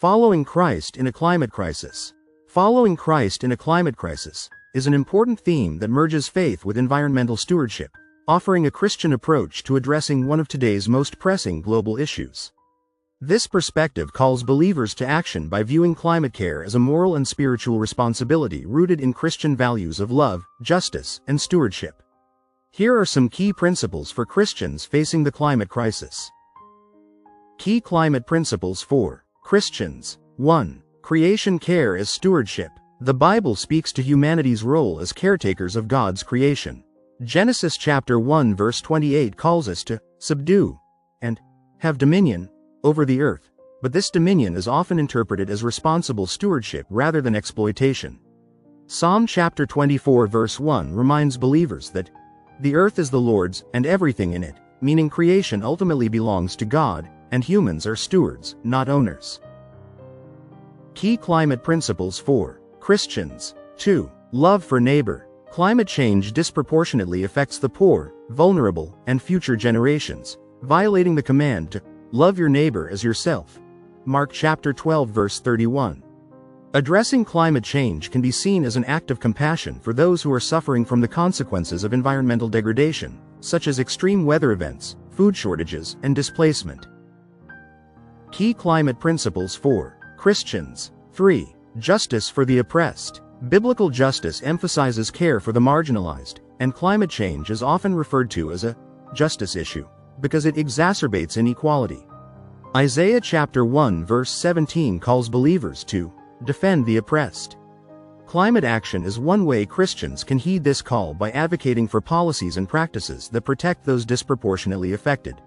Following Christ in a climate crisis. Following Christ in a climate crisis is an important theme that merges faith with environmental stewardship, offering a Christian approach to addressing one of today's most pressing global issues. This perspective calls believers to action by viewing climate care as a moral and spiritual responsibility rooted in Christian values of love, justice, and stewardship. Here are some key principles for Christians facing the climate crisis. Key climate principles for Christians. 1. Creation care as stewardship. The Bible speaks to humanity's role as caretakers of God's creation. Genesis chapter 1 verse 28 calls us to subdue and have dominion over the earth, but this dominion is often interpreted as responsible stewardship rather than exploitation. Psalm chapter 24 verse 1 reminds believers that the earth is the Lord's and everything in it, meaning creation ultimately belongs to God, and humans are stewards, not owners. Key climate principles for Christians. 2. Love for neighbor. Climate change disproportionately affects the poor, vulnerable, and future generations, violating the command to love your neighbor as yourself. Mark chapter 12 verse 31. Addressing climate change can be seen as an act of compassion for those who are suffering from the consequences of environmental degradation, such as extreme weather events, food shortages, and displacement. Key climate principles for Christians. 3. Justice for the oppressed. Biblical justice emphasizes care for the marginalized, and climate change is often referred to as a justice issue because it exacerbates inequality. Isaiah chapter 1 verse 17 calls believers to defend the oppressed. Climate action is one way Christians can heed this call by advocating for policies and practices that protect those disproportionately affected.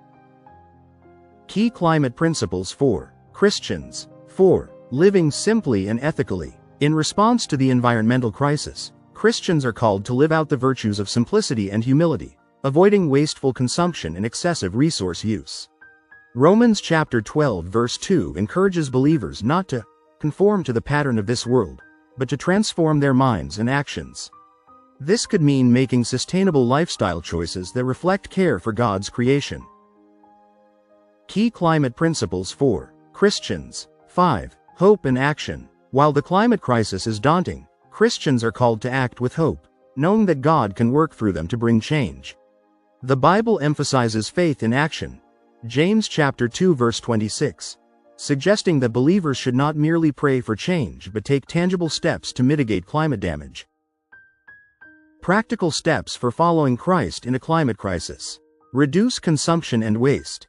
Key climate principles for Christians. 4. Living simply and ethically. In response to the environmental crisis, Christians are called to live out the virtues of simplicity and humility, avoiding wasteful consumption and excessive resource use. Romans chapter 12 verse 2 encourages believers not to conform to the pattern of this world, but to transform their minds and actions. This could mean making sustainable lifestyle choices that reflect care for God's creation. Key climate principles for Christians. 5. Hope and action. While the climate crisis is daunting, Christians are called to act with hope, knowing that God can work through them to bring change. The Bible emphasizes faith in action. James chapter 2 verse 26, suggesting that believers should not merely pray for change but take tangible steps to mitigate climate damage. Practical steps for following Christ in a climate crisis. Reduce consumption and waste.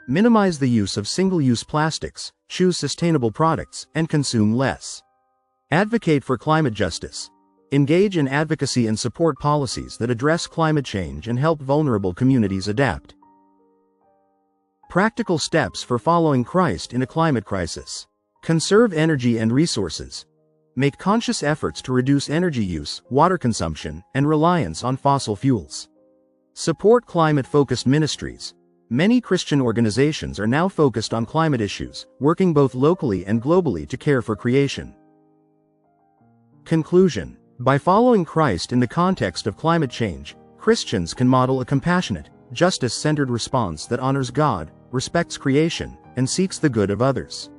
Minimize the use of single-use plastics, choose sustainable products, and consume less. Advocate for climate justice. Engage in advocacy and support policies that address climate change and help vulnerable communities adapt. Practical steps for following Christ in a climate crisis. Conserve energy and resources. Make conscious efforts to reduce energy use, water consumption, and reliance on fossil fuels. Support climate-focused ministries. Many Christian organizations are now focused on climate issues, working both locally and globally to care for creation. Conclusion. By following Christ in the context of climate change, Christians can model a compassionate, justice-centered response that honors God, respects creation, and seeks the good of others.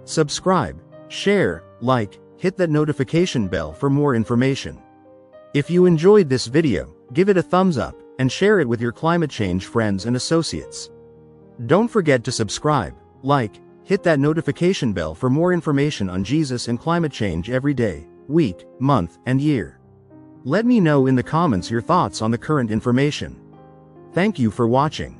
Subscribe, share, like, hit that notification bell for more information. If you enjoyed this video, give it a thumbs up and share it with your climate change friends and associates. Don't forget to subscribe, like, hit that notification bell for more information on Jesus and climate change every day, week, month, and year. Let me know in the comments your thoughts on the current information. Thank you for watching.